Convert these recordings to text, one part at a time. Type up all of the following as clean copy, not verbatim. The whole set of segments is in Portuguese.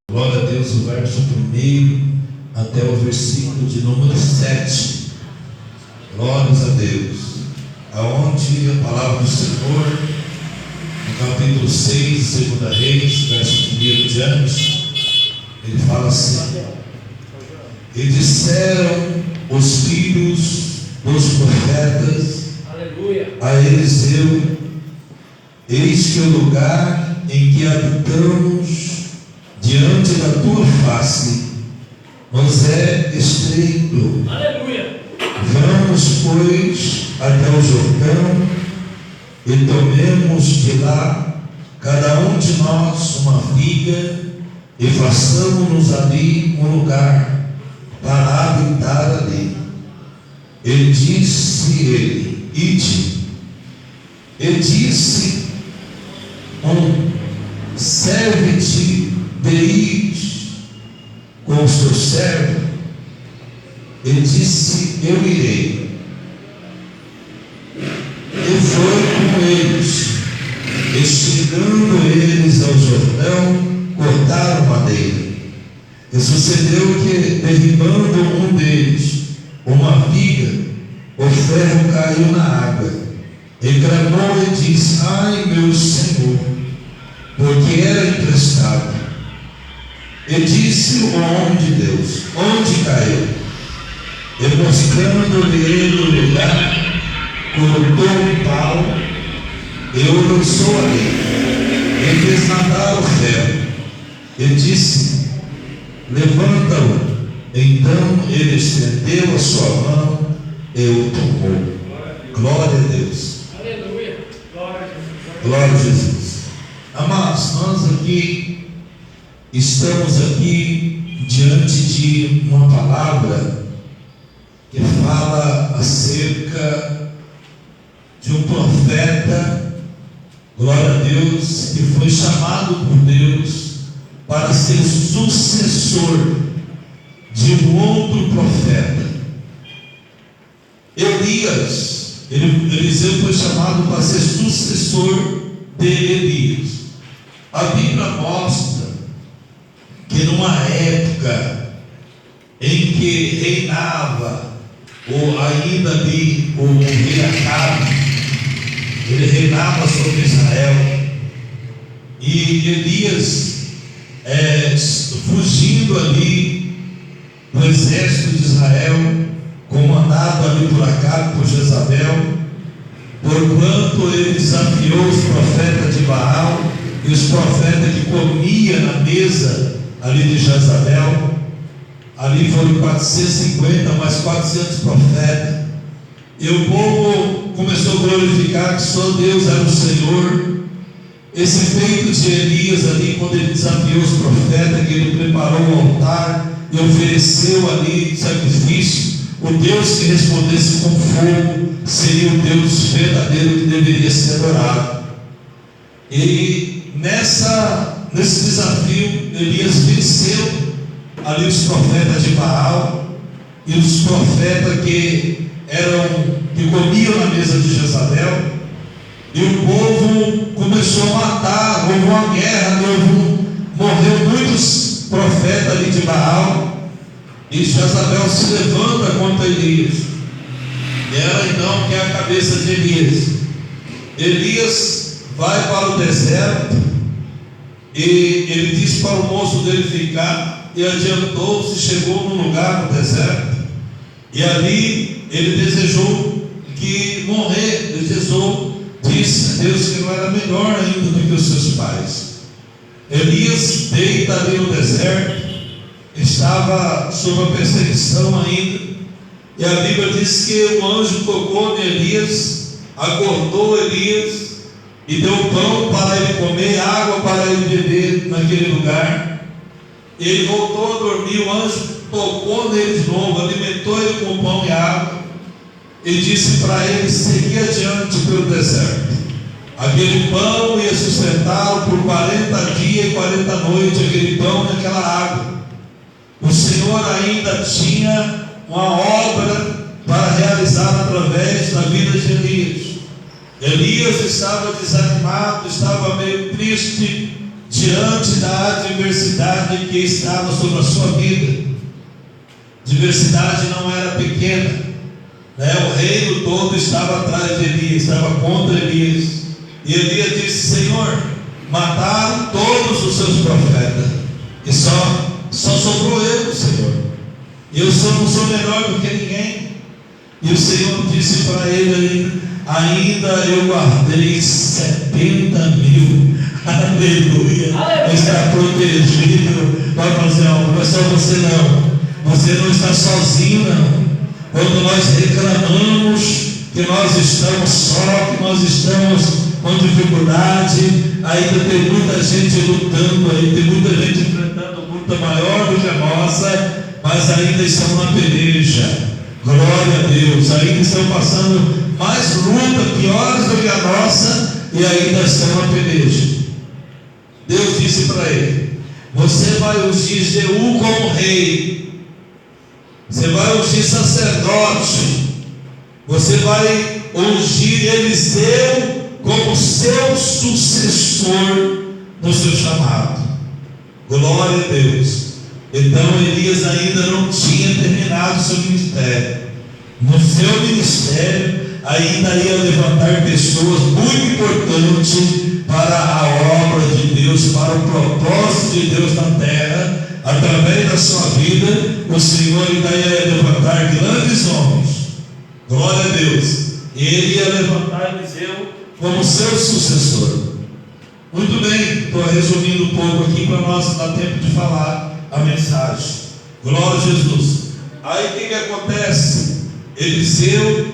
Glória a Deus, o verso 1 até o versículo de número 7. Glórias a Deus. Aonde a palavra do Senhor, no capítulo 6, 2 Reis, verso 1 diante, ele fala assim: e disseram os filhos dos profetas a Eliseu: eis que o lugar em que habitamos diante da tua face nos é estreito. Aleluia. Vamos, pois, até o Jordão e tomemos de lá cada um de nós uma viga e façamos-nos ali um lugar para habitar ali. E disse ele: ide. E disse serve-te de ir com o seu servo. Ele disse: eu irei. E foi com eles. E chegando eles ao Jordão, cortaram madeira. E sucedeu que, derribando um deles uma viga, o ferro caiu na água. E clamou e disse: ai, meu Senhor, porque era emprestado. E disse o homem de Deus: onde caiu? E mostrando-lhe ele o lugar, colocou um pau e o lançou ali, e fez nadar o ferro. E disse: levanta-o. Então ele estendeu a sua mão e o tomou. Glória a Deus. Aleluia. Glória a Jesus. Amados, nós aqui estamos aqui diante de uma palavra que fala acerca de um profeta, glória a Deus, que foi chamado por Deus para ser sucessor de um outro profeta. Eliseu foi chamado para ser sucessor de Elias. A Bíblia mostra que numa época em que reinava, ou ainda ali, o rei Acabe, ele reinava sobre Israel, e Elias, fugindo ali do exército de Israel, comandado ali por Acabe, por Jezabel, porquanto ele desafiou os profetas de Baal e os profetas que comiam na mesa ali de Jezabel. Ali foram 450, mais 400 profetas, e o povo começou a glorificar que só Deus era o Senhor. Esse feito de Elias ali, quando ele desafiou os profetas, que ele preparou o altar e ofereceu ali sacrifício, o Deus que respondesse com fogo seria o Deus verdadeiro que deveria ser adorado. E nesse desafio, Elias venceu ali os profetas de Baal e os profetas que comiam na mesa de Jezabel, e o povo começou a matar. Houve uma guerra, morreu muitos profetas ali de Baal, e Jezabel se levanta contra Elias. Ela então quer a cabeça de Elias. Elias vai para o deserto, e ele disse para o moço dele ficar, e adiantou-se, chegou num lugar no deserto, e ali ele desejou que morrer, disse a Deus que não era melhor ainda do que os seus pais. Elias deita ali no deserto, estava sob a perseguição ainda, e a Bíblia diz que o anjo tocou em Elias, acordou Elias, e deu pão para ele comer, água para ele beber naquele lugar. Ele voltou a dormir, o anjo tocou nele de novo, alimentou ele com pão e água, e disse para ele seguir adiante pelo deserto. Aquele pão ia sustentá-lo por 40 dias e 40 noites, aquele pão e aquela água. O Senhor ainda tinha uma obra para realizar através da vida de Elias. Elias estava desanimado, estava meio triste, diante da adversidade que estava sobre a sua vida. A adversidade não era pequena, né? O reino todo estava atrás de Elias, estava contra Elias. E Elias disse: Senhor, mataram todos os seus profetas, e só sobrou eu, Senhor. Eu não sou melhor do que ninguém. E o Senhor disse para ele: ainda eu guardei 70.000. Aleluia. Está protegido para fazer algo. Não é só você não. Você não está sozinho não. Quando nós reclamamos que nós estamos só, que nós estamos com dificuldade, ainda tem muita gente lutando aí, tem muita gente enfrentando luta maior do que a nossa, mas ainda estão na peleja. Glória a Deus. Ainda estão passando mais luta, piores do que a nossa, e ainda estão na peleja. Deus disse para ele: você vai ungir Jeú como rei, você vai ungir sacerdote, você vai ungir Eliseu como seu sucessor no seu chamado. Glória a Deus. Então Elias ainda não tinha terminado seu ministério. No seu ministério ainda ia levantar pessoas muito importantes para a obra de Deus, para o propósito de Deus na terra. Através da sua vida, o Senhor ainda ia levantar grandes homens. Glória a Deus. E ele ia levantar Eliseu como seu sucessor. Muito bem, estou resumindo um pouco aqui para nós dar tempo de falar a mensagem. Glória a Jesus. Aí o que acontece? Eliseu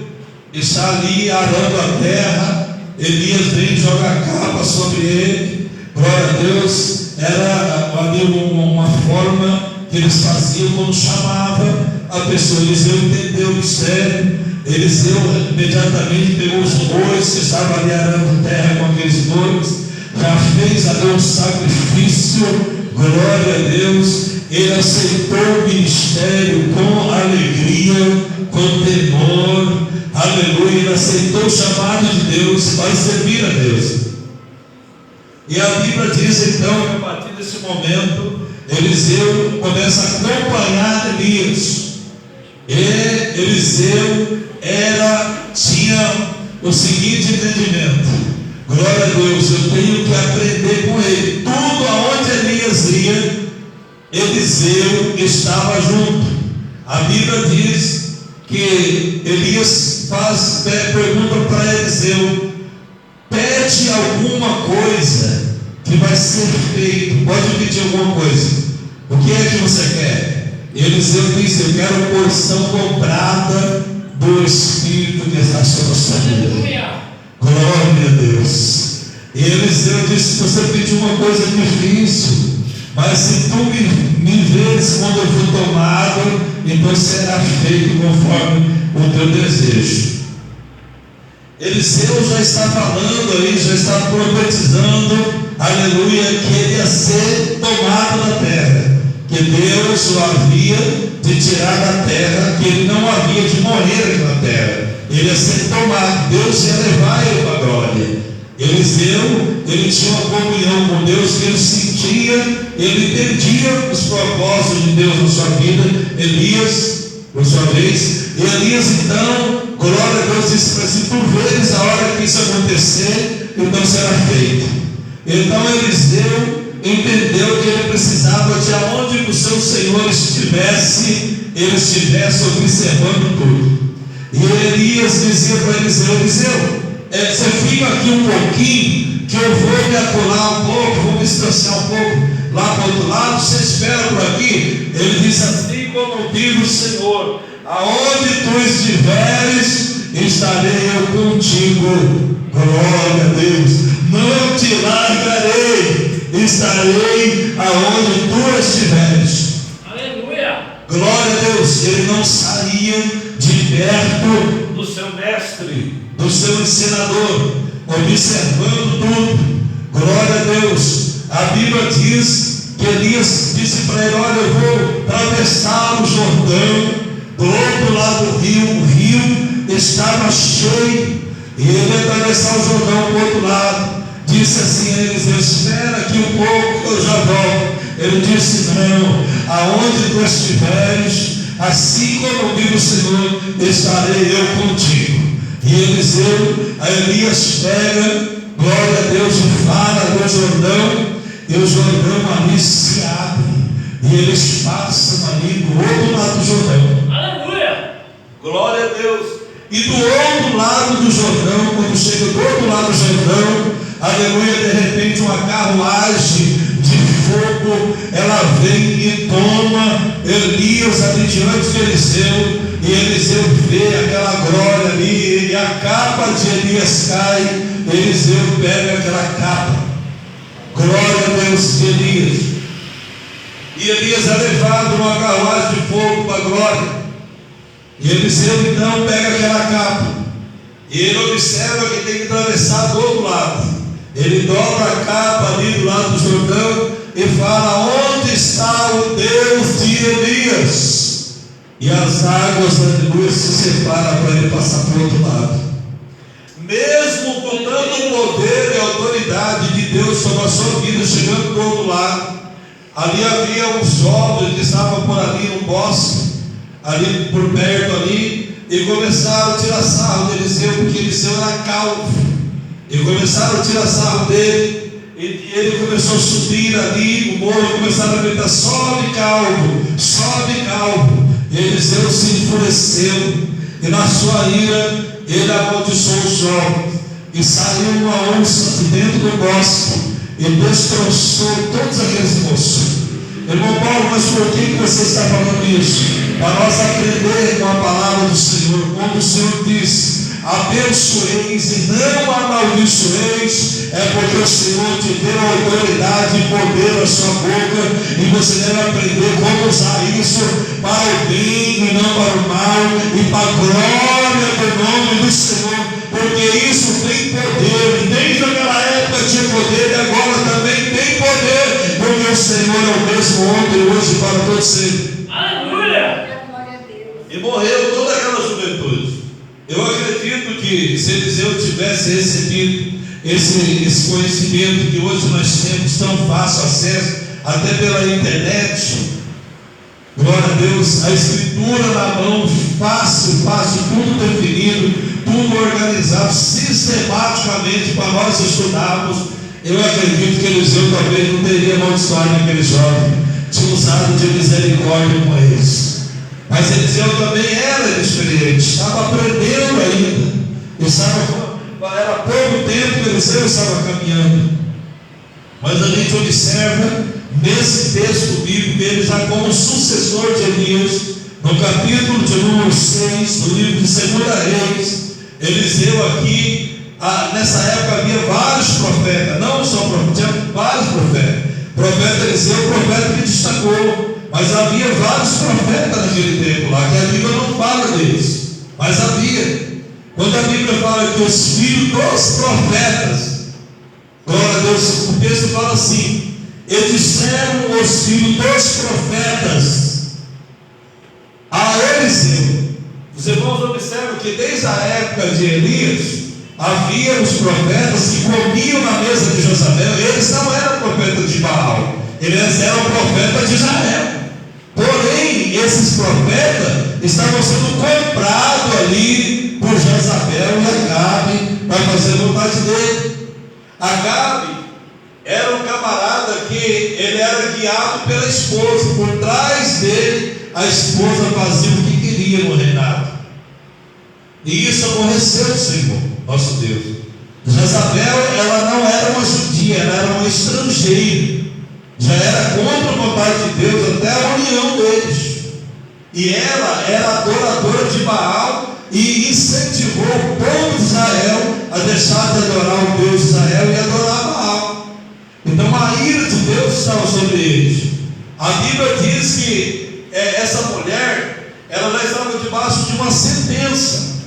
está ali arando a terra. Elias vem e joga a capa sobre ele. Glória a Deus. Era ali uma forma que eles faziam quando chamava a pessoa. Eliseu entendeu o mistério. Eliseu imediatamente pegou os bois que estavam ali arando terra com aqueles bois, já fez a Deus um sacrifício. Glória a Deus. Ele aceitou o ministério com alegria, com temor. Aleluia. Ele aceitou o chamado de Deus para servir a Deus. E a Bíblia diz então que a partir desse momento Eliseu começa a acompanhar Elias. E Eliseu tinha o seguinte entendimento: glória a Deus, eu tenho que aprender com ele. Tudo aonde Elias ia, Eliseu estava junto. A Bíblia diz que Elias pergunta para Eliseu: pede alguma coisa que vai ser feito. Pode pedir alguma coisa. O que é que você quer? Eliseu disse: eu quero porção dobrada do Espírito que está sobre a sua vida. Glória a Deus. E Eliseu disse: se você pedir uma coisa difícil, mas se tu me veres quando eu for tomado, então será feito conforme o teu desejo. Eliseu já está falando aí, já está profetizando, aleluia, que ele ia ser tomado da terra, que Deus o havia de tirar da terra, que ele não havia de morrer aqui na terra, ele ia ser tomado, Deus ia levar ele para a glória. Eliseu, ele tinha uma comunhão com Deus, que ele sentia, ele entendia os propósitos de Deus na sua vida. Elias, por sua vez, e Elias então, glória a Deus, disse para si: tu veres a hora que isso acontecer, então será feito. Então Eliseu entendeu que ele precisava de aonde o seu Senhor estivesse, ele estivesse observando tudo. E Elias dizia para Eliseu: Eliseu, você fica aqui um pouquinho, que eu vou me acollar um pouco, vou me distanciar um pouco lá para o outro lado, você espera por aqui. Ele disse: assim como vive o Senhor, aonde tu estiveres, estarei eu contigo. Glória a Deus. Não te largarei, estarei aonde tu estiveres. Aleluia. Glória a Deus. Ele não saía de perto do seu mestre, do seu ensinador, observando tudo. Glória a Deus. A Bíblia diz que Elias disse para ele: olha, eu vou atravessar o Jordão, do outro lado do rio, o rio estava cheio, e ele ia atravessar o Jordão do outro lado. Disse assim a Eliseu: espera aqui um pouco, eu já volto. Ele disse: não, aonde tu estiveres, assim como vive o Senhor, estarei eu contigo. E Elias pega, glória a Deus, e fala do Jordão, e o Jordão ali se abre, e eles passam ali do outro lado do Jordão. Aleluia! Glória a Deus. E do outro lado do Jordão, quando chega do outro lado do Jordão, aleluia, de repente uma carruagem de fogo, ela vem e toma Elias ali diante de Eliseu, e Eliseu vê aquela glória ali, e a capa de Elias cai. Eliseu pega aquela capa, glória a Deus, de Elias, e Elias é levado numa carruagem de fogo para a glória. E Eliseu então pega aquela capa, e ele observa que tem que atravessar do outro lado. Ele dobra a capa ali do lado do Jordão e fala: onde está o Deus de Elias? E as águas da luz se separam para ele passar para o outro lado. Mesmo com tanto poder e autoridade de Deus sobre a sua vida, chegando do outro lado, ali havia uns jovens que estavam por ali no bosque, ali por perto ali, e começaram a tirar sarro de Eliseu, porque Eliseu era calvo, e começaram a tirar sarro dele, e ele começou a subir ali no morro, e começaram a gritar: sobe calvo, sobe calvo. E Eliseu se enfureceu, e na sua ira ele amaldiçoou os jovens, e saiu uma onça de dentro do bosque e destroçou todos aqueles moços. Irmão Paulo, mas por que você está falando isso? Para nós aprender com a palavra do Senhor, quando o Senhor diz: abençoeis e não amaldiçoeis, é porque o Senhor te deu autoridade e poder na sua boca, e você deve aprender como usar isso para o bem e não para o mal, e para a glória do nome do Senhor, porque isso tem poder, e desde aquela época tinha poder, e agora também tem poder, porque o Senhor é o mesmo ontem, hoje e para todos sempre. Aleluia! E morreu toda aquela juventude. Eu acredito que se Eliseu tivesse recebido esse conhecimento que hoje nós temos tão fácil acesso, até pela internet, glória a Deus, a escritura na mão, fácil, tudo definido, tudo organizado, sistematicamente para nós estudarmos, eu acredito que Eliseu talvez não teria amaldiçoado aquele jovem, tinha usado de misericórdia com eles. Mas Eliseu também era inexperiente, estava aprendendo ainda, era pouco tempo que Eliseu estava caminhando. Mas a gente observa nesse texto bíblico ele já como sucessor de Elias, no capítulo de número 6 do livro de 2 Reis. Eliseu aqui, nessa época havia vários profetas, não só profetas, tinha vários profetas. Profeta Eliseu, profeta que destacou. Mas havia vários profetas naquele tempo lá, que a Bíblia não fala deles, mas havia. Quando a Bíblia fala que os filhos dos profetas, glória a Deus, o texto fala assim: e disseram os filhos dos profetas a Eliseu. Os irmãos observam que desde a época de Elias, havia os profetas que comiam na mesa de Jezabel. Eles não eram profetas de Baal, eles eram profetas de Israel. Porém, esses profetas estavam sendo comprados ali por Jezabel e Acabe para fazer a vontade dele. Acabe era um camarada que ele era guiado pela esposa. Por trás dele, a esposa fazia o que queria no reinado. E isso aborreceu o Senhor, nosso Deus. Jezabel, ela não era uma judia, ela era uma estrangeira. Já era contra a vontade de Deus até a união deles. E ela era adoradora de Baal e incentivou o povo de Israel a deixar de adorar o Deus de Israel e adorar Baal. Então a ira de Deus estava sobre eles. A Bíblia diz que essa mulher, ela já estava debaixo de uma sentença.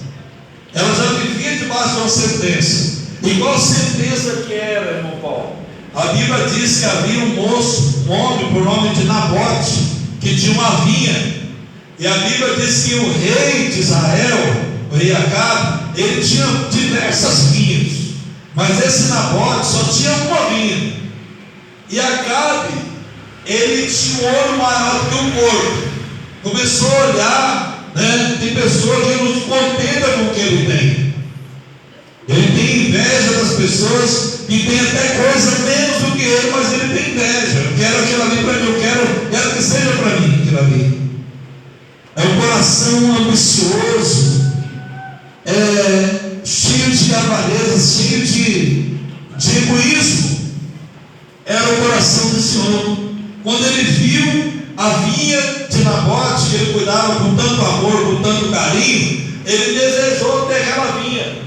Ela já vivia debaixo de uma sentença. E qual sentença que era, irmão Paulo? A Bíblia diz que havia um moço, um homem por nome de Nabote, que tinha uma vinha. E a Bíblia diz que o rei de Israel, o rei Acabe, ele tinha diversas vinhas, mas esse Nabote só tinha uma vinha. E Acabe, ele tinha um olho maior que o corpo. Começou a olhar, né? Tem pessoas que não se contentam com o que ele tem. Ele tem inveja das pessoas que têm até coisa menos do que ele, mas ele tem inveja. Eu quero aquilo ali para mim, eu quero que seja para mim aquilo ali. É um coração ambicioso, cheio de avareza, cheio de egoísmo. Era o coração desse homem. Quando ele viu a vinha de Nabote, que ele cuidava com tanto amor, com tanto carinho, ele desejou ter aquela vinha.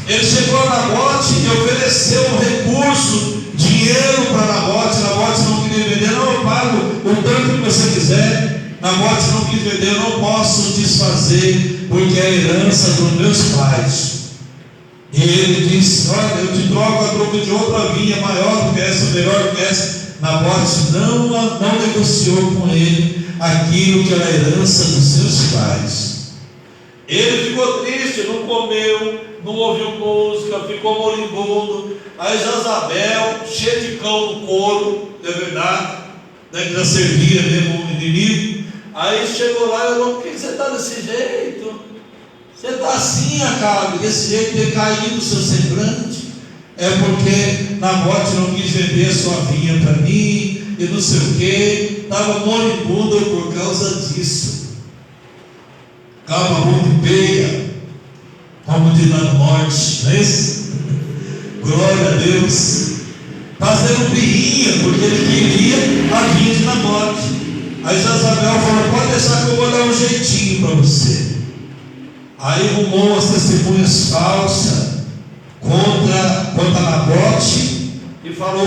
Ele chegou a Nabote e ofereceu um recurso, dinheiro para Nabote. Nabote não queria vender. Não, eu pago o tanto que você quiser. Nabote não quis vender. Eu não posso desfazer, porque é a herança dos meus pais. E ele disse: olha, eu te troco a troco de outra vinha maior do que essa, melhor do que essa. Nabote não negociou com ele aquilo que era a herança dos seus pais. Ele ficou triste, não comeu, não ouviu música, ficou moribundo. Aí Jezabel, cheio de cão no couro, é verdade, né, que já servia mesmo o inimigo. Aí chegou lá e falou: por que você está desse jeito? Você está assim, Acabe, desse jeito, decaído o seu semblante. É porque Nabote não quis vender a sua vinha para mim, e não sei o que, estava moribundo por causa disso. Calma, muito feia, como de na morte, não é isso? Glória a Deus. Fazendo birrinha, porque ele queria a vinha de Nabote. Aí Jezabel falou: pode deixar que eu vou dar um jeitinho para você. Aí arrumou as testemunhas falsas contra Nabote e falou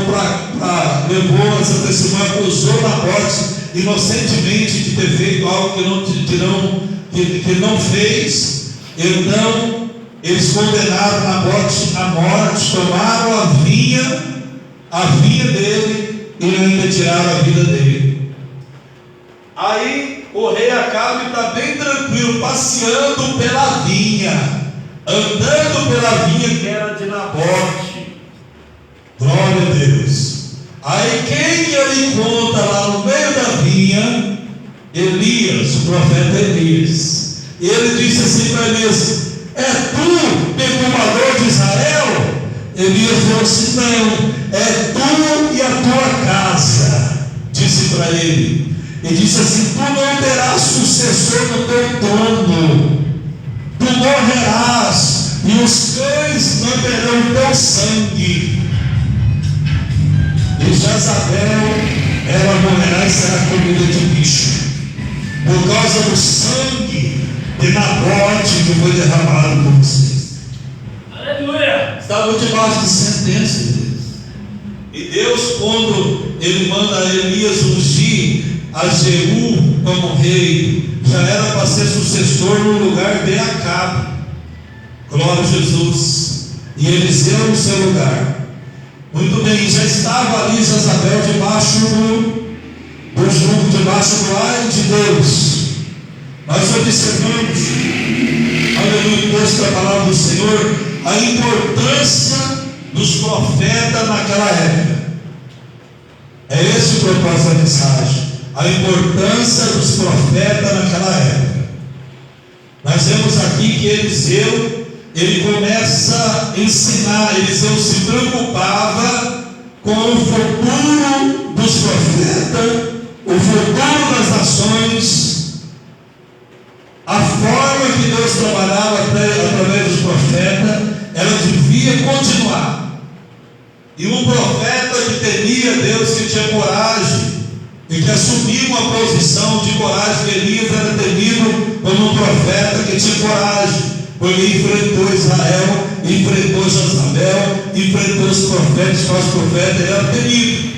levou essa testemunha, acusou Nabote inocentemente de ter feito algo que não fez. Então eles condenaram Nabote à morte, tomaram a vinha dele e ainda tiraram a vida dele. Aí o rei Acabe está bem tranquilo, passeando pela vinha, andando pela vinha que era de Nabote. Glória a Deus. Aí quem ele encontra lá no meio da vinha? Elias, o profeta Elias. E ele disse assim para Elias: é tu, perturbador de Israel? Elias falou assim: não, é tu e a tua casa. Disse para ele. E disse assim: tu não terás sucessor no teu trono, tu morrerás, e os cães lamberão teu sangue. E Jezabel, ela morrerá e será comida de bicho, por causa do sangue de Nabote que foi derramado por vocês. Aleluia! Estavam debaixo de sentença de Deus. E Deus, quando ele manda Elias ungir a Jeú como rei, já era para ser sucessor no lugar de Acabe. Glória a Jesus. E Eliseu no seu lugar. Muito bem, já estava ali Jezabel debaixo do jugo, debaixo do ar de Deus. Nós observamos, aleluia, o texto da palavra do Senhor, a importância dos profetas naquela época. É esse o propósito da mensagem. A importância dos profetas naquela época. Nós vemos aqui que Eliseu, ele começa a ensinar. Eliseu se preocupava com o futuro dos profetas, o futuro das nações, a forma que Deus trabalhava através dos profetas, ela devia continuar. E um profeta que temia Deus, que tinha coragem, e que assumiu uma posição de coragem, Elias era temido como um profeta que tinha coragem, porque enfrentou Israel, enfrentou Jezabel, enfrentou os profetas, falsos profetas, ele era temido.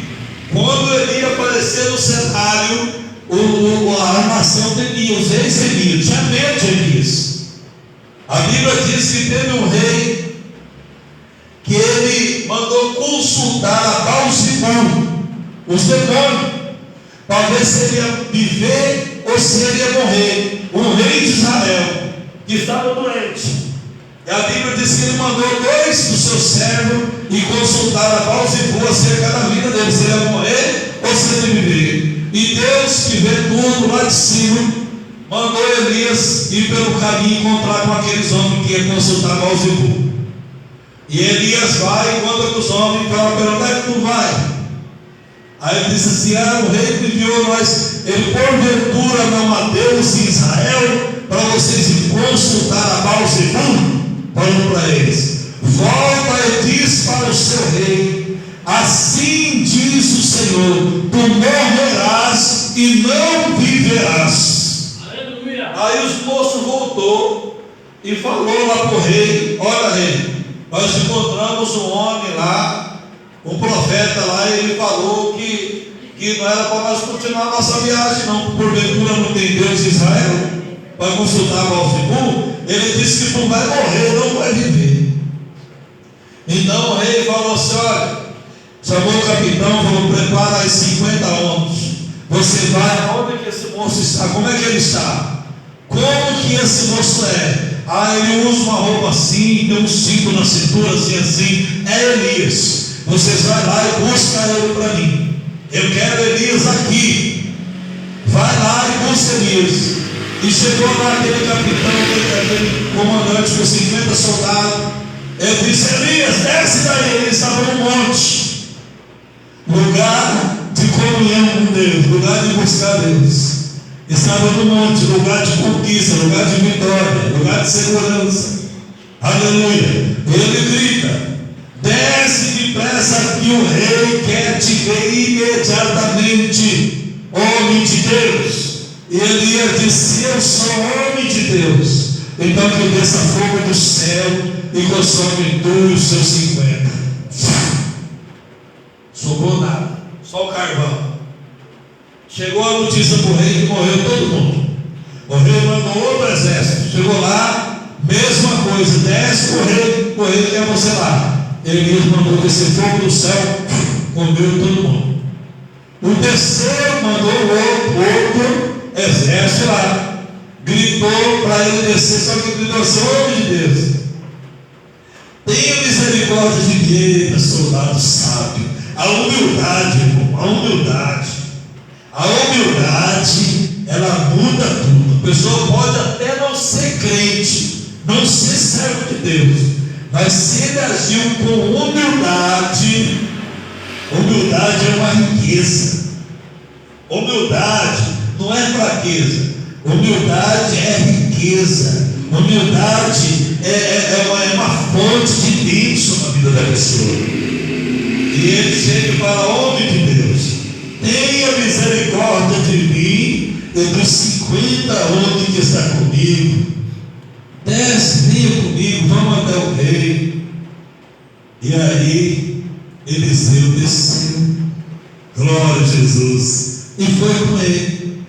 Quando ele ia aparecer no cenário, a nação temia, os reis temiam, tinha medo de Elias. A Bíblia diz que teve um rei que ele mandou consultar a Baal-Zebub, os demônios, para ver se ele ia viver ou se ele ia morrer. Um rei de Israel que estava doente. E a Bíblia diz que ele mandou 2 dos seus servos e consultaram a Baal-zebub acerca da vida dele, se ele ia morrer ou se ele ia viver. E Deus, que vê tudo lá de cima, mandou Elias ir pelo caminho encontrar com aqueles homens que iam consultar Baal-zebub. E Elias vai, encontra com os homens e fala: para onde é que tu vai? Aí ele disse assim: o rei me enviou nós, ele porventura não há Deus em Israel para vocês ir consultar a Baal-zebub? Falando para eles: volta e diz para o seu rei, assim diz o Senhor, tu morrerás e não viverás. Aleluia. Aí os moços voltou e falou lá para o rei: olha, rei, nós encontramos um homem lá, um profeta lá, e ele falou que não era para nós continuar a nossa viagem, não, porventura não tem Deus em Israel para consultar Baal-zebub. Ele disse que tu vai morrer, não vai viver. Então o rei falou assim: olha, chamou o capitão, falou: prepara aí 50 homens, você vai aonde que esse moço está, como é que ele está, como que esse moço é. Ele usa uma roupa assim, tem um cinto na cintura assim, é Elias. Vocês vão lá e busca ele para mim. Eu quero Elias aqui. Vai lá e busca Elias. E chegou lá aquele capitão, aquele comandante com 50 soldados. Ele disse: Elias, desce daí. Ele estava no monte, lugar de comunhão com Deus, lugar de buscar Deus. Estava no monte, lugar de conquista, lugar de vitória, lugar de segurança. Aleluia. Ele grita: desce depressa que o rei quer te ver imediatamente, homem de Deus. E Elias disse: eu sou homem de Deus, então que desça fogo do céu e consome tu e os seus 50. Sobrou nada, só o carvão. Chegou a notícia para o rei que morreu todo mundo. O rei mandou outro exército, chegou lá, mesma coisa, desce o rei quer você lá. Elias mandou descer fogo do céu, comeu todo mundo. O terceiro mandou outro exército lá, gritou para ele descer, só que gritou assim: homem de Deus, tenha misericórdia de mim, soldado sábio. A humildade, irmão, a humildade, ela muda tudo. A pessoa pode até não ser crente, não ser servo de Deus, mas se ele agiu com humildade é uma riqueza. Humildade não é fraqueza, humildade é riqueza. Humildade é uma fonte de bênção na vida da pessoa. E ele chega e fala: homem de Deus, tenha misericórdia de mim e dos 50 homens que está comigo. Desce, venha comigo, vamos até o rei. E aí Eliseu desceu, glória a Jesus, e foi com ele.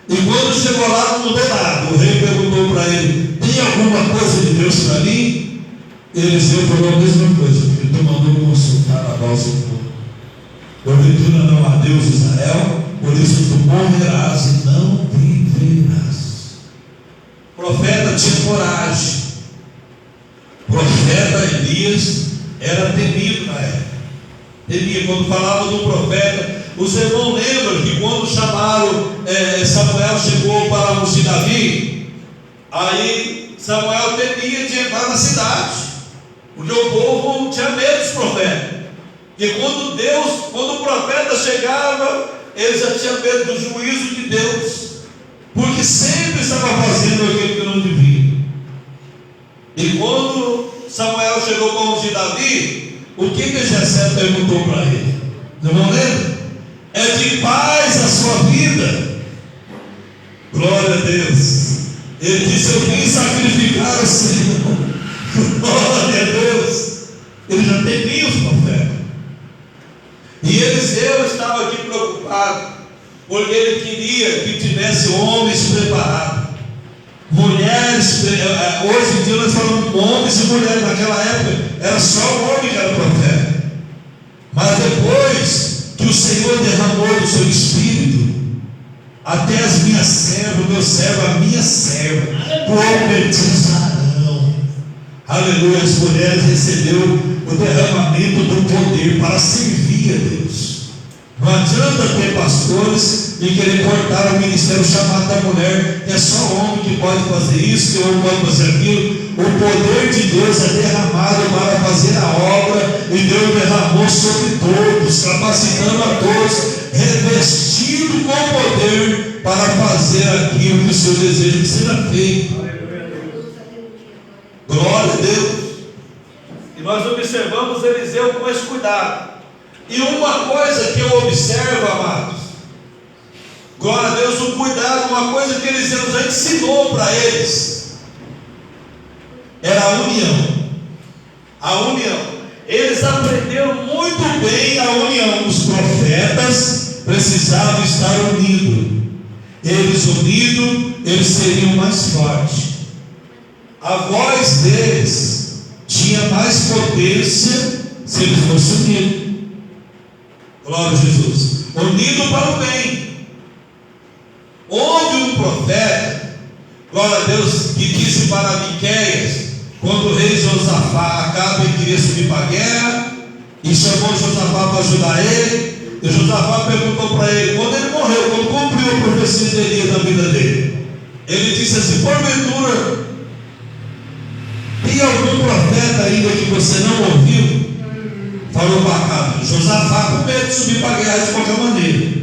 E quando chegou lá, não mudou nada. O rei perguntou para ele: tem alguma coisa de Deus para mim? Eliseu falou a mesma coisa, porque tu mandou consultar a Baal-zebub. Porventura não há Deus em Israel, por isso tu morrerás e não viverás. O profeta tinha coragem. O profeta Elias era temido na época. Temia. Quando falava do profeta, os irmãos lembram que quando chamaram, Samuel chegou para ungir Davi, aí Samuel temia de entrar na cidade, porque o povo tinha medo dos profetas. E quando o profeta chegava, ele já tinha medo do juízo de Deus, porque sempre estava fazendo aquilo que não devia. E quando Samuel chegou para ungir Davi, o que Jessé perguntou para ele? Não lembra? É de paz a sua vida? Glória a Deus. Ele disse: eu vim sacrificar o Senhor. Glória a Deus. Ele já temia os profetas. E Eliseu estava aqui preocupado, porque ele queria que tivesse homens preparados, mulheres. Hoje em dia nós falamos homens e mulheres. Naquela época era só o homem que era profeta. Mas depois que o Senhor derramou do seu Espírito, até as minhas servas, o meu servo, a minha serva, profetizarão. Aleluia. As mulheres receberam o derramamento do poder para servir a Deus. Não adianta ter pastores e querer cortar o ministério chamado da mulher, que é só homem que pode fazer isso, que homem pode fazer aquilo. O poder de Deus é derramado para fazer a obra, e Deus derramou sobre todos, capacitando a todos, revestido com poder para fazer aquilo que o Senhor deseja que seja feito. Glória a Deus. E nós observamos Eliseu com esse cuidado. E uma coisa que eu observo, amados, glória a Deus, o cuidado, uma coisa que Eliseu já ensinou para eles, era a união. A união. Eles aprenderam muito bem a união. Os profetas precisavam estar unidos. Eles unidos, eles seriam mais fortes. A voz deles tinha mais potência se eles fossem unidos. Glória a Jesus. Unido para o bem. Houve um profeta, glória a Deus, que disse para Miqueias, quando o rei Josafá, Acabe, queria subir para a guerra, e chamou Josafá para ajudar ele, e Josafá perguntou para ele, quando ele morreu, quando cumpriu a profecia de Elias na vida dele, ele disse assim: porventura, tem algum profeta ainda que você não ouviu? Falou para Acabe. Josafá com medo de subir para a guerra de qualquer maneira.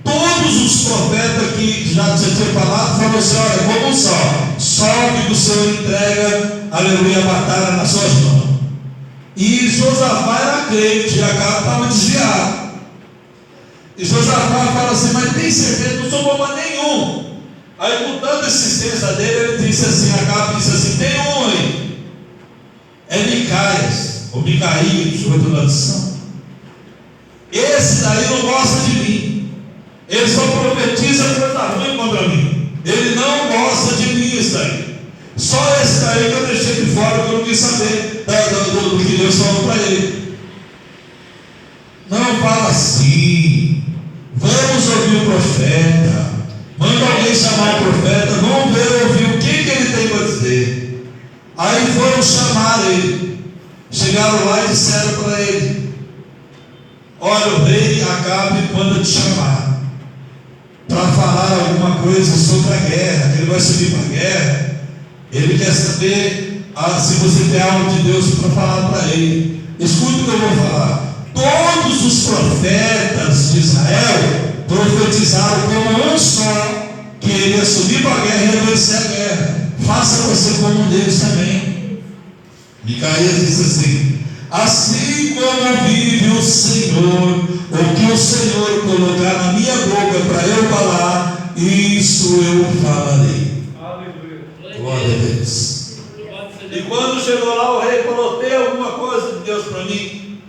Todos os profetas que já tinham falado, falaram assim: olha, como só que o Senhor entrega, aleluia, a batalha nas suas mãos. E Josafá era crente, e Acabe estava desviado. E Josafá fala assim: mas tem certeza? Não sou problema nenhum. Aí, com tanta insistência dele, ele disse assim: Acabe disse assim: tem um aí, é Micaias, ou Micaías, de outra tradução. Esse daí não gosta de mim, ele só profetiza coisa ruim contra mim, ele não gosta de mim. Esse daí, só esse daí que eu deixei de fora, que eu não quis saber do que Deus falou para ele. Não fala assim, vamos ouvir o profeta, manda alguém chamar o profeta, vamos ver, ouvir o que ele tem para dizer. Aí foram chamar ele, chegaram lá e disseram para ele: olha, o rei Acabe manda te chamar para falar alguma coisa sobre a guerra, que ele vai subir para a guerra. Ele quer saber se você tem algo de Deus para falar para ele. Escute o que eu vou falar. Todos os profetas de Israel profetizaram como um só, que ele ia subir para a guerra e ia vencer a guerra. Faça você como um deles também. Micaías disse assim: assim como vive o Senhor, o que o Senhor colocar na minha boca para eu falar, isso eu falarei. Aleluia. Glória a Deus. E quando chegou lá, o rei falou: tem alguma coisa de Deus para mim?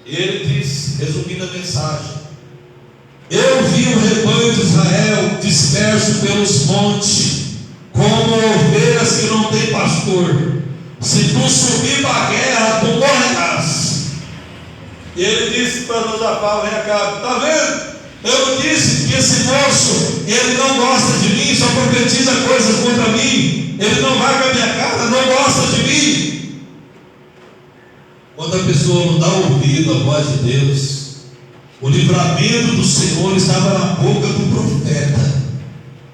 E ele disse, resumindo a mensagem: eu vi o rebanho de Israel disperso pelos montes, como ovelhas que não tem pastor. Se tu subir para a guerra, tu morrerás. E ele disse para Josafá, o rei Acabe: está vendo? Eu disse que esse moço, ele não gosta de mim, só profetiza coisas contra mim, ele não vai com a minha cara, não gosta de mim. Quando a pessoa não dá ouvido à voz de Deus, o livramento do Senhor estava na boca do profeta.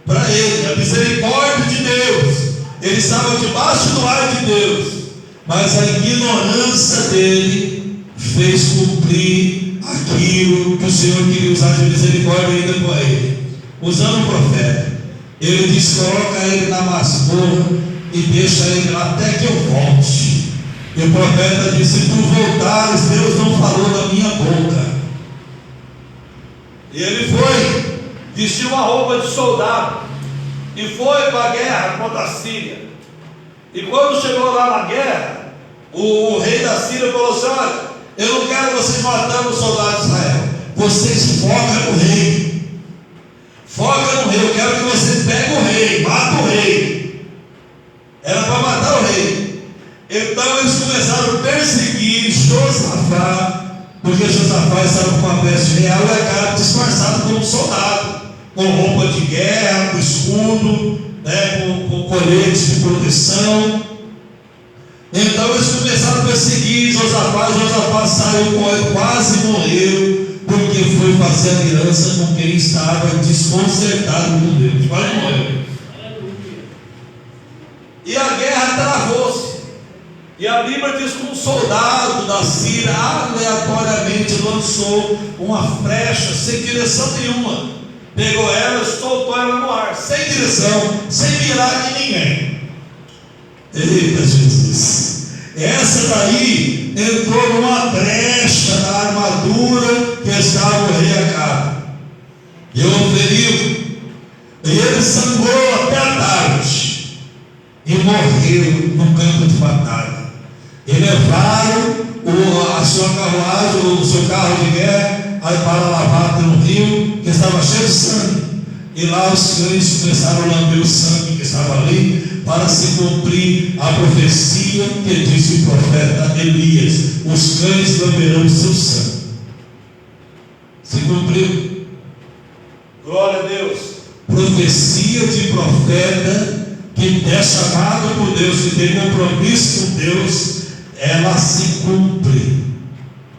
Para ele, a misericórdia de Deus, ele estava debaixo do ar de Deus, mas a ignorância dele fez cumprir aquilo que o Senhor queria usar de misericórdia ainda com ele. Usando o profeta, ele disse: coloca ele na masmorra e deixa ele lá até que eu volte. E o profeta disse: se tu voltares, Deus não falou da minha boca. E ele foi, vestiu uma roupa de soldado e foi para a guerra contra a Síria. E quando chegou lá na guerra, o rei da Síria falou assim: olha, eu não quero vocês matando os soldados de Israel, vocês focam no rei. Foca no rei, eu quero que vocês peguem o rei, matem o rei. Era para matar o rei. Então eles começaram a perseguir Josafá, porque Josafá estava com uma veste real e Acabe disfarçado como soldado, com roupa de guerra, com escudo, com colete de proteção. Então eles começaram a perseguir Josafá saiu correndo, quase morreu, porque foi fazer aliança com quem estava desconcertado com Deus, quase morreu. E a guerra travou-se. E a Bíblia diz que um soldado da Síria aleatoriamente lançou uma flecha sem direção nenhuma. Pegou ela e soltou ela no ar, sem direção, sem mirar em ninguém. Eita Jesus! Essa daí entrou numa brecha na armadura que estava o rei Acabe. E o feriu. E ele sangrou até a tarde. E morreu no campo de batalha. E levaram a sua carruagem, o seu carro de guerra, para lavar no rio, que estava cheio de sangue. E lá os cães começaram a lamber o sangue que estava ali, para se cumprir a profecia que disse o profeta Elias: os cães lamberão o seu sangue. Se cumpriu. Glória a Deus. Profecia de profeta que é chamado por Deus, que tem compromisso com Deus, ela se cumpre.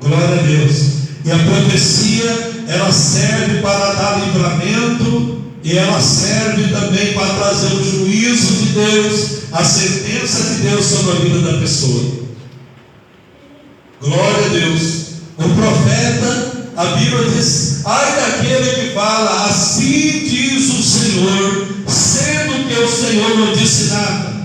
Glória a Deus. E a profecia, ela serve para dar livramento, e ela serve também para trazer o juízo de Deus, a sentença de Deus sobre a vida da pessoa. Glória a Deus. O profeta, a Bíblia diz: ai daquele que fala, assim diz o Senhor, sendo que o Senhor não disse nada.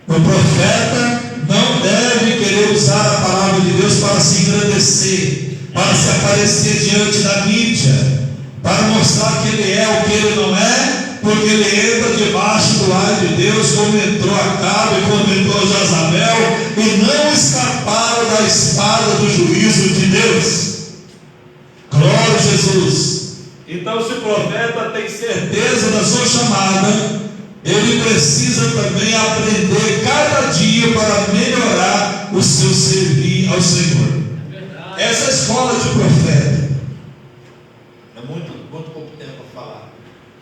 O profeta não deve querer usar a palavra de Deus para se engrandecer, para se aparecer diante da mídia, para mostrar que ele é o que ele não é, porque ele entra debaixo do ar de Deus, como entrou Acabe, como entrou Jezabel, e não escaparam da espada do juízo de Deus. Glória a Jesus. Então, se o profeta tem certeza da sua chamada, ele precisa também aprender cada dia para melhorar o seu servir ao Senhor. Essa é a escola de profeta. É muito pouco tempo para falar.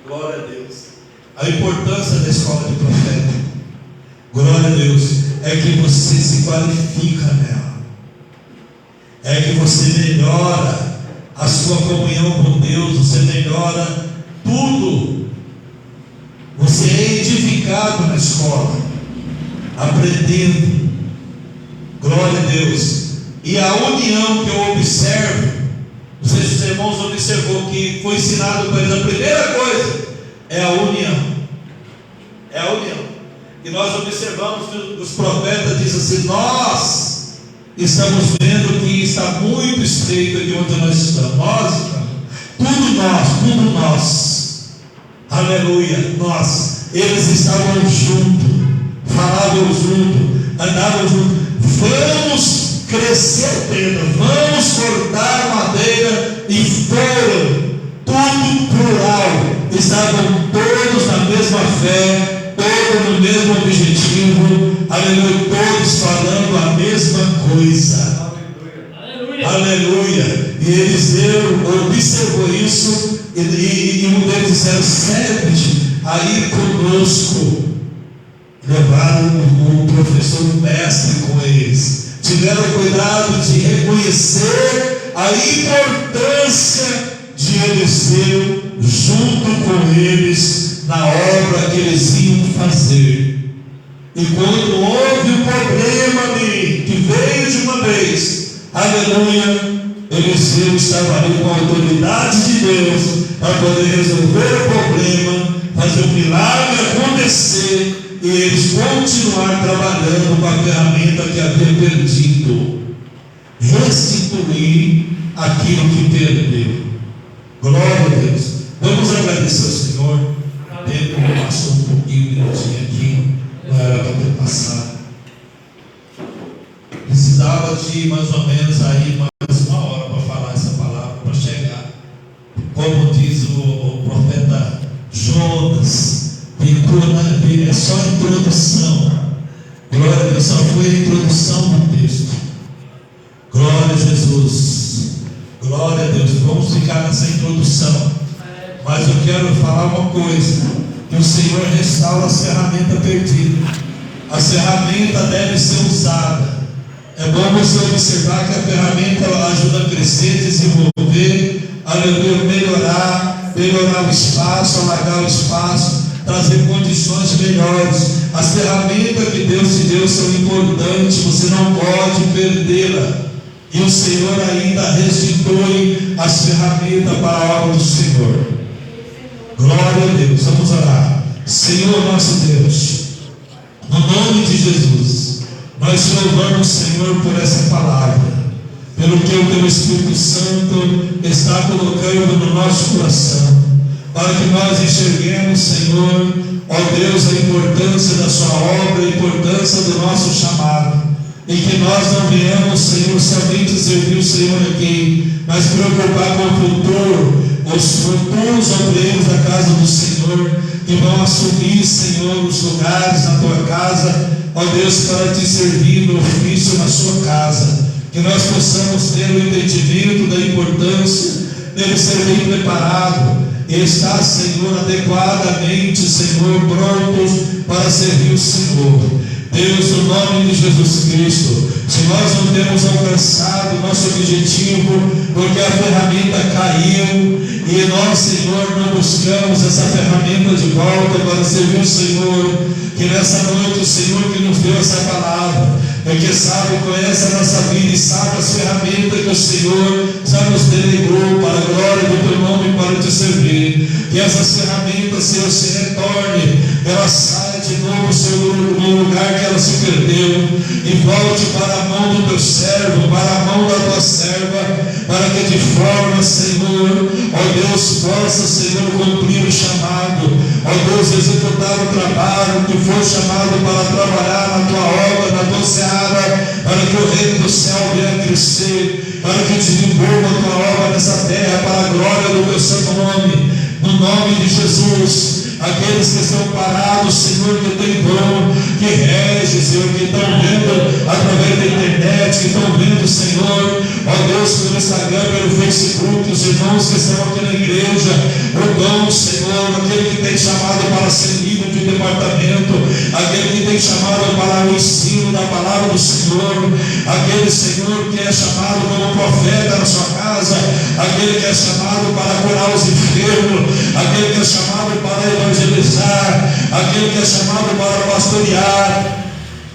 Glória a Deus. A importância da escola de profeta, glória a Deus, é que você se qualifica nela, é que você melhora a sua comunhão com Deus, você melhora tudo. Você é edificado na escola, aprendendo. Glória a Deus. E a união que eu observo, não sei se os irmãos observou que foi ensinado para eles, a primeira coisa é a união. É a união. E nós observamos que os profetas dizem assim: nós estamos vendo que está muito estreito aqui onde nós estamos. Nós estamos. Tudo nós. Aleluia, nós. Eles estavam juntos, falavam juntos, andavam juntos. Vamos crescer a tenda, vamos cortar madeira, e foram, tudo plural, estavam todos na mesma fé, todos no mesmo objetivo, aleluia, todos falando a mesma coisa. Aleluia. Aleluia. E Eliseu observou isso, e um deles disseram: serve-te aí conosco. Levaram o professor, o mestre com eles. Tiveram cuidado de reconhecer a importância de Eliseu junto com eles na obra que eles iam fazer. E quando houve um problema ali, que veio de uma vez, aleluia, Eliseu estava ali com a autoridade de Deus para poder resolver o problema, fazer o milagre acontecer, e eles continuar trabalhando com a ferramenta que havia perdido, restituir aquilo que perdeu. Glória a Deus. Vamos agradecer ao Senhor. O tempo passou um pouquinho, aqui, não era para ter passado. Precisava de mais ou menos aí mais uma hora para falar essa palavra, para chegar. Como diz o profeta Jonas, é só a introdução. Glória a Deus, só foi a introdução do texto. Glória a Jesus. Glória a Deus. Vamos ficar nessa introdução. Mas eu quero falar uma coisa: que o Senhor restaura a ferramenta perdida. a ferramenta deve ser usada. É bom você observar que a ferramenta ajuda a crescer, desenvolver, aleluia, melhorar o espaço, alargar o espaço, trazer condições melhores. As ferramentas que Deus te deu são importantes, você não pode perdê-la. E o Senhor ainda restitui as ferramentas para a obra do Senhor. Glória a Deus. Vamos orar. Senhor nosso Deus, no nome de Jesus, nós te louvamos, Senhor, por essa palavra, pelo que o teu Espírito Santo está colocando no nosso coração, para que nós enxerguemos, Senhor, ó Deus, a importância da sua obra, a importância do nosso chamado, e que nós não venhamos, Senhor, somente servir o Senhor aqui, mas preocupar com o futuro, os futuros obreiros da casa do Senhor, que vão assumir, Senhor, os lugares na tua casa, ó Deus, para te servir no ofício na sua casa, que nós possamos ter o entendimento da importância dele ser bem preparado e estar, Senhor, adequadamente, Senhor, prontos para servir o Senhor. Deus, no nome de Jesus Cristo, se nós não temos alcançado o nosso objetivo, porque a ferramenta caiu, e nós, Senhor, não buscamos essa ferramenta de volta para servir o Senhor, que nessa noite o Senhor que nos deu essa palavra, porque sabe, conhece a nossa vida e sabe as ferramentas que o Senhor já nos delegou para a glória do teu nome e para te servir. Que essas ferramentas, Senhor, se retornem, ela saia de novo, Senhor, no lugar que ela se perdeu, e volte para a mão do teu servo, para a mão da tua serva, para que de forma, Senhor, ó Deus, possa, Senhor, cumprir o chamado, ó Deus, executar o trabalho que foi chamado para trabalhar na tua obra, na tua seara, para que o reino do céu venha crescer, para que desenvolva a tua obra nessa terra, para a glória do teu santo nome, no nome de Jesus. Aqueles que estão parados, Senhor, que tem dom, que rege, Senhor, que estão vendo através da internet, que estão vendo, Senhor, ó Deus, pelo Instagram, pelo Facebook, os irmãos que estão aqui na igreja, o dom, Senhor, aquele que tem chamado para ser líder de departamento, aquele que tem chamado para o ensino da palavra do Senhor, aquele, Senhor, que é chamado como profeta na sua casa, aquele que é chamado para curar os enfermos, aquele que é chamado para evangelizar, aquele que é chamado para pastorear,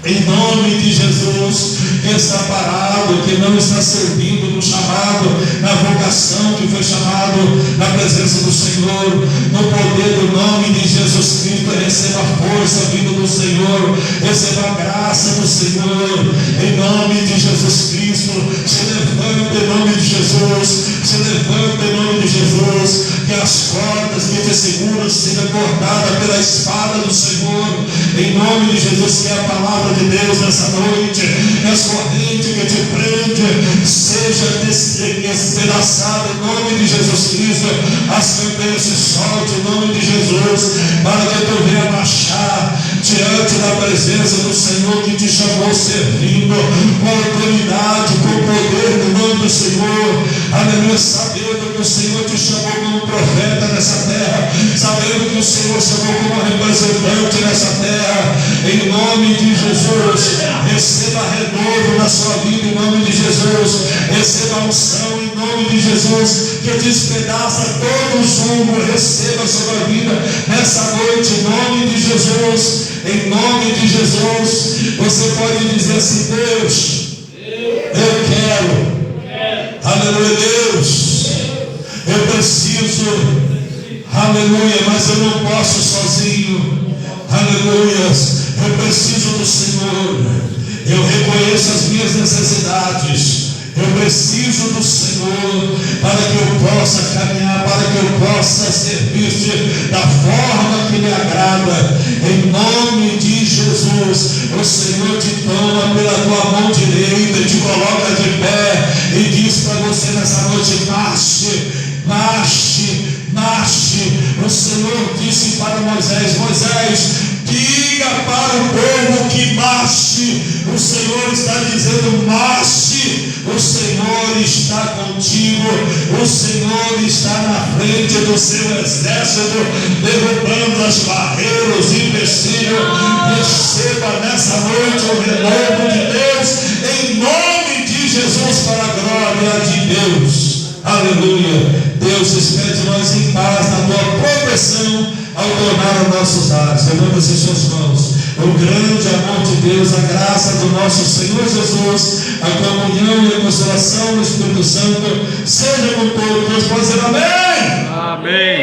em nome de Jesus, que está parado, que não está servindo no chamado, na vocação que foi chamado na presença do Senhor, no poder do nome de Jesus Cristo, receba a força vindo do Senhor, receba a graça do Senhor, em nome de Jesus Cristo. Se levanta em nome de Jesus, se levanta em nome de Jesus, que as cordas que te seguram sejam cortadas pela espada do Senhor, em nome de Jesus, que é a palavra de Deus nessa noite, que as correntes que te prende seja despedaçada em nome de Jesus Cristo, as campanhas se soltem em nome de Jesus, para que tu venha marchar diante da presença do Senhor que te chamou servindo com autoridade, com poder no nome do Senhor, aleluia, sabendo que o Senhor te chamou como profeta nessa terra, sabendo que o Senhor chamou como representante nessa terra, em nome de Jesus, receba renovo na sua vida em nome de Jesus, receba unção em nome de Jesus, que despedaça todo o jugo, receba a sua vida nessa noite em nome de Jesus, em nome de Jesus. Você pode dizer assim: Deus, eu quero, aleluia, Deus, eu preciso, aleluia, mas eu não posso sozinho, aleluia, eu preciso do Senhor, eu reconheço as minhas necessidades, eu preciso do Senhor para que eu possa caminhar, para que eu possa servir-te da forma que lhe agrada. Em nome de Jesus, o Senhor te toma pela tua mão direita e te coloca de pé e diz para você nessa noite: marche, marche, marche. O Senhor disse para Moisés: Moisés, Diga para o povo que marche. O Senhor está dizendo: marche. O Senhor está contigo. O Senhor está na frente do seu exército, derrubando as barreiras e empecilhos. Receba nessa noite o renovo de Deus, em nome de Jesus, para a glória de Deus. Aleluia. Deus espera de nós em paz na tua proteção ao tornar os nossos lares. Levanta-se em suas mãos. O grande amor de Deus, a graça do nosso Senhor Jesus, a comunhão e a consolação do Espírito Santo seja com todos. Nós podemos dizer amém? Amém.